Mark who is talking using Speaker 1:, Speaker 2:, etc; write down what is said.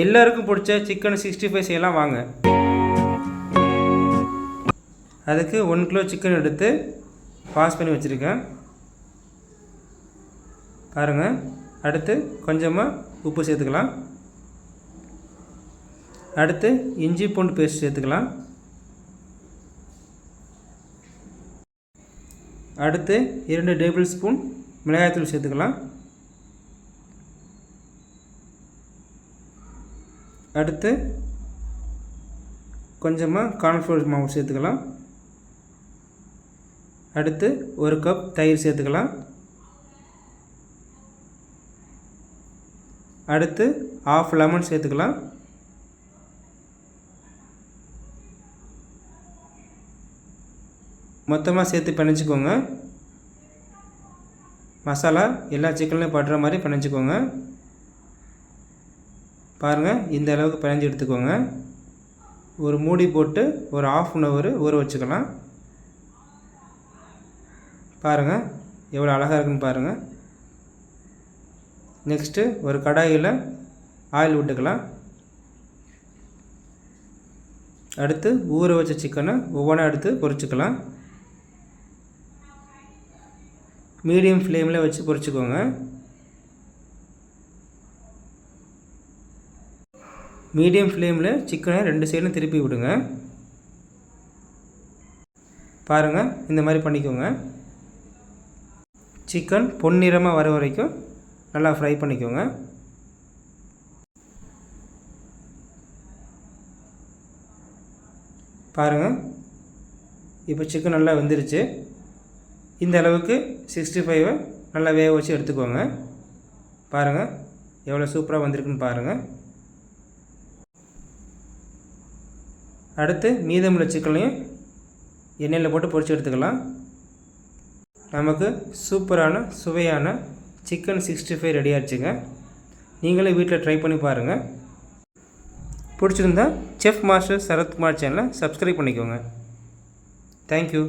Speaker 1: எல்லாருக்கும் பிடிச்ச சிக்கன் 65 செய்யலாம் வாங்க. அதுக்கு 1 கிலோ சிக்கன் எடுத்து வாஷ் பண்ணி வச்சுருக்கேன் பாருங்கள். அடுத்து கொஞ்சமாக உப்பு சேர்த்துக்கலாம். அடுத்து இஞ்சி பூண்டு பேஸ்ட் சேர்த்துக்கலாம். அடுத்து 2 டேபிள் ஸ்பூன் மிளகாய்த்தூள் சேர்த்துக்கலாம். அடுத்து கொஞ்சமாக கார்ன்ஃப்ளவர் மாவு சேர்த்துக்கலாம். அடுத்து 1 கப் தயிர் சேர்த்துக்கலாம். அடுத்து ½ லெமன் சேர்த்துக்கலாம். மொத்தமாக சேர்த்து பிணைச்சிக்கோங்க. மசாலா எல்லா சிக்கன்லையும் படுற மாதிரி பிணைச்சிக்கோங்க. பாருங்கள், இந்த அளவுக்கு பிணைஞ்சி எடுத்துக்கோங்க. ஒரு மூடி போட்டு ஒரு ½ அன் ஹவர் ஊற வச்சுக்கலாம். பாருங்கள் எவ்வளோ அழகாக இருக்குன்னு பாருங்கள். நெக்ஸ்ட்டு ஒரு கடாயில் ஆயில் விட்டுக்கலாம். அடுத்து ஊற வச்ச சிக்கனை ஒவ்வொன்றா எடுத்து பொரிச்சுக்கலாம். மீடியம் ஃப்ளேமில் வச்சு பொரிச்சுக்கோங்க. மீடியம் ஃப்ளேமில் சிக்கனை 2 சைடும் திருப்பி விடுங்க. பாருங்கள், இந்த மாதிரி பண்ணிக்கோங்க. சிக்கன் பொன்னிறமாக வர வரைக்கும் நல்லா ஃப்ரை பண்ணிக்கோங்க. பாருங்கள், இப்போ சிக்கன் நல்லா வெந்துருச்சு. இந்த அளவுக்கு 65 நல்லா வேக வச்சு எடுத்துக்கோங்க. பாருங்கள் எவ்வளோ சூப்பராக வந்திருக்குன்னு பாருங்கள். அடுத்து மீதமுள்ள சிக்கனையும் எண்ணெயில் போட்டு பொரிச்சு எடுத்துக்கலாம். நமக்கு சூப்பரான சுவையான சிக்கன் 65 ரெடி ஆகிடுச்சுங்க. நீங்களே வீட்டில் ட்ரை பண்ணி பாருங்கள். பிடிச்சிருந்தா செஃப் மாஸ்டர் சரத்குமார் சேனலை சப்ஸ்கிரைப் பண்ணிக்கோங்க. தேங்க்யூ.